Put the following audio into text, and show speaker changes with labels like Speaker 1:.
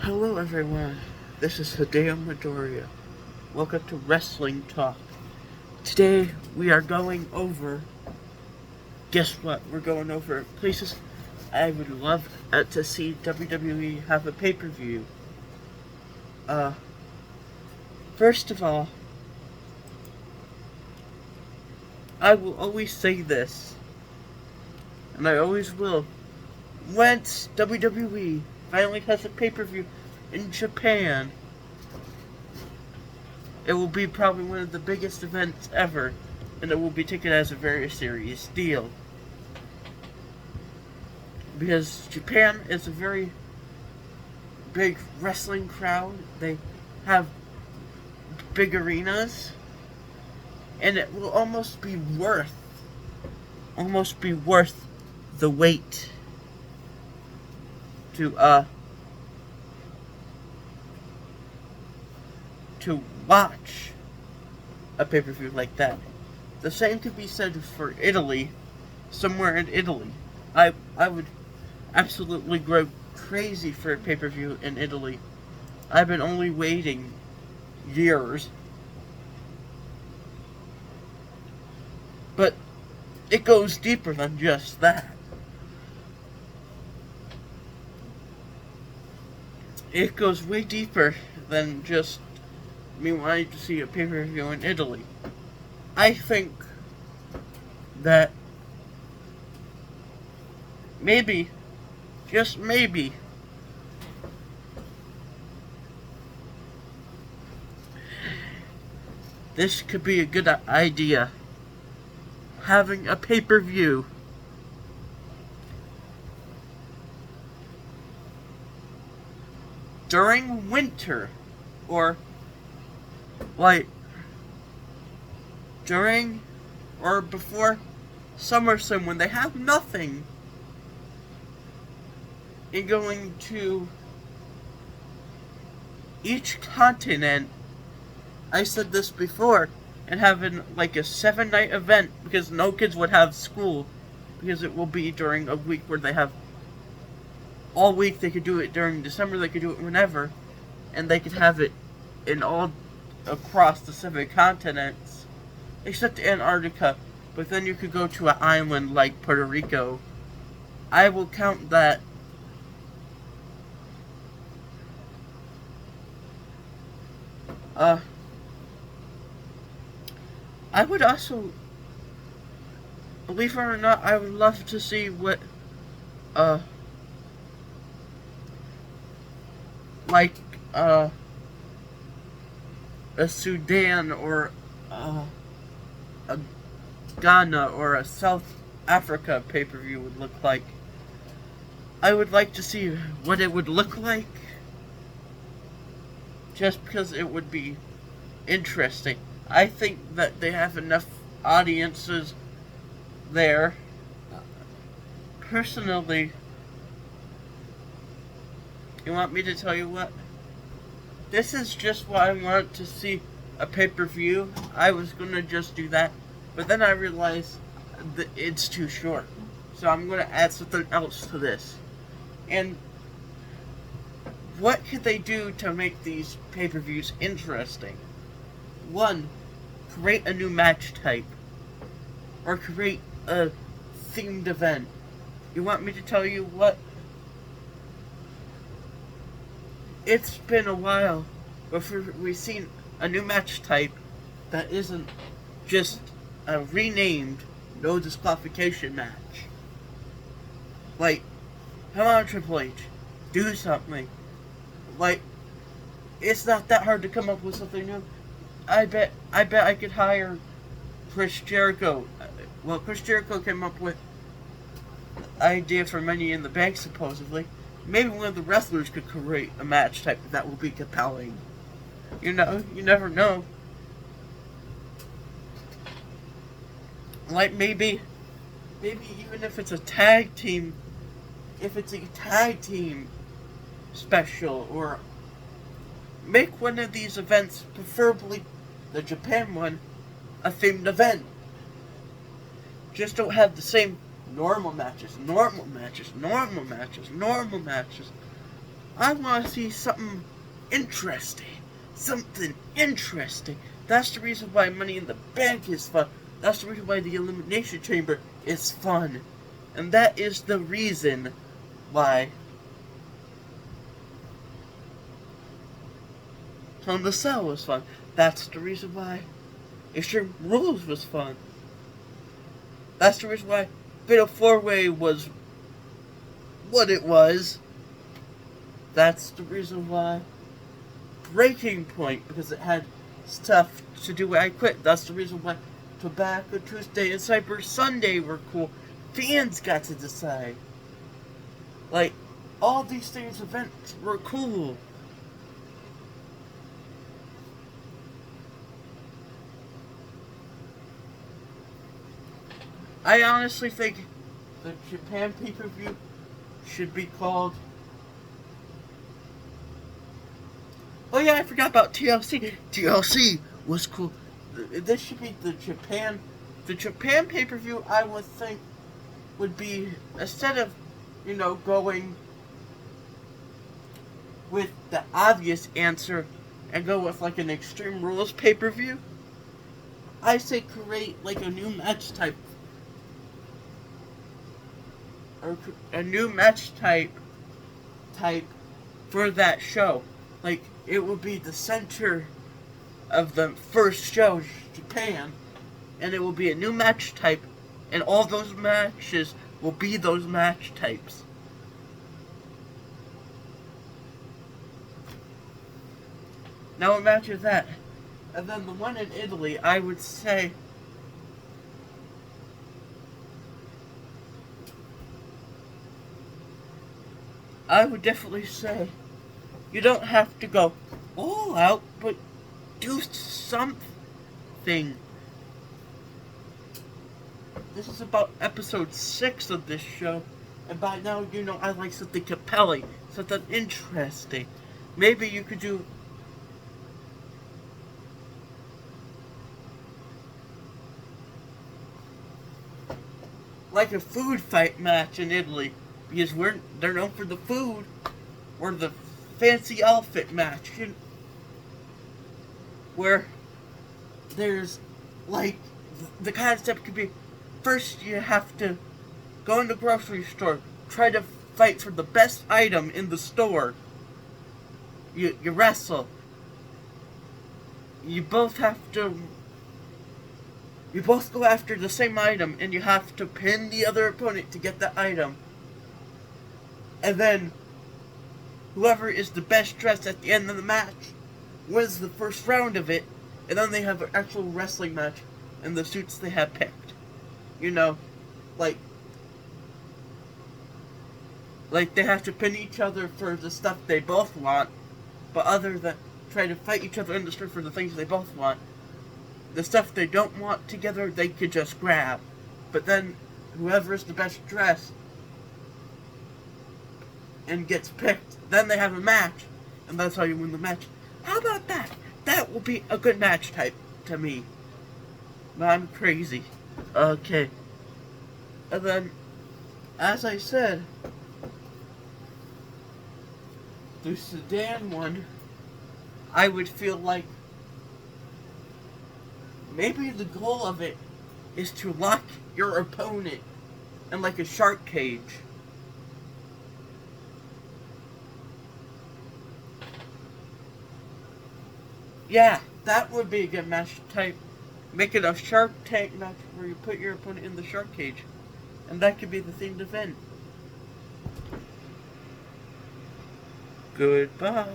Speaker 1: Hello everyone, this is Hideo Midoriya. Welcome to Wrestling Talk. Today we are going over, guess what, we're going over places I would love to see WWE have a pay-per-view. First of all, I will always say this, and I always will, once WWE finally has a pay-per-view in Japan, it will be probably one of the biggest events ever, and it will be taken as a very serious deal. Because Japan is a very big wrestling crowd. They have big arenas, and it will almost be worth the wait to watch a pay-per-view like that. The same could be said for Italy. Somewhere in Italy, I would absolutely go crazy for a pay-per-view in Italy. I've been only waiting years, but it goes deeper than just that. It goes way deeper than just me wanting to see a pay-per-view in Italy. I think that maybe, just maybe, this could be a good idea. Having a pay-per-view during winter, or like during or before SummerSlam, when they have nothing, and going to each continent. I said this before, and having like a 7-night event, because no kids would have school, because it will be during a week where they have all week. They could do it during December, they could do it whenever, and they could have it in all across the 7 continents, except Antarctica. But then you could go to an island like Puerto Rico. I will count that I would also, believe it or not, I would love to see what like a Sudan or a Ghana or a South Africa pay-per-view would look like. I would like to see what it would look like, just because it would be interesting. I think that they have enough audiences there. Personally, you want me to tell you what? This is just what I want to see, a pay-per-view. I was gonna just do that, but then I realized that it's too short. So I'm gonna add something else to this. And what could they do to make these pay-per-views interesting? 1, create a new match type, or create a themed event. You want me to tell you what? It's been a while before we've seen a new match type that isn't just a renamed no disqualification match. Like, come on, Triple H, do something. Like, it's not that hard to come up with something new. I bet I could hire Chris Jericho. Well, Chris Jericho came up with the idea for Money in the Bank, supposedly. Maybe one of the wrestlers could create a match type that will be compelling. You know, you never know. Like maybe even if it's a tag team special, or make one of these events, preferably the Japan one, a themed event. Just don't have the same normal matches. I want to see something interesting. Something interesting. That's the reason why Money in the Bank is fun. That's the reason why the Elimination Chamber is fun. And that is the reason why Hell in the Cell was fun. That's the reason why Extreme Rules was fun. That's the reason why Fatal 4-Way was what it was. That's the reason why Breaking Point, because it had stuff to do with I Quit. That's the reason why Tobacco Tuesday and Cyber Sunday were cool. Fans got to decide. Like, all these things, events were cool. I honestly think the Japan pay-per-view should be called... Oh yeah, I forgot about TLC. TLC was cool. This should be the Japan pay-per-view. I would think would be, instead of, going with the obvious answer and go with like an Extreme Rules pay-per-view, I say create like a new match type. Or a new match type for that show. Like, it will be the center of the first show, Japan, and it will be a new match type, and all those matches will be those match types. Now imagine that. And then the one in Italy, I would say... I would definitely say, you don't have to go all out, but do something. This is about episode 6 of this show, and by now you know I like something compelling, something interesting. Maybe you could do like a food fight match in Italy, because they're known for the food, or the fancy outfit match, where there's like the concept could be, first you have to go in the grocery store, try to fight for the best item in the store. You wrestle. You both go after the same item, and you have to pin the other opponent to get the item. And then, whoever is the best dressed at the end of the match wins the first round of it, and then they have an actual wrestling match in the suits they have picked. Like they have to pin each other for the stuff they both want, but other than try to fight each other in the street for the things they both want, the stuff they don't want together, they could just grab. But then, whoever is the best dressed and gets picked, then they have a match, and that's how you win the match. How about that? That will be a good match type to me. But I'm crazy. Okay. And then, as I said, the Sudan one, I would feel like maybe the goal of it is to lock your opponent in like a shark cage. Yeah, that would be a good match type. Make it a Shark Tank match where you put your opponent in the shark cage. And that could be the themed event. Goodbye.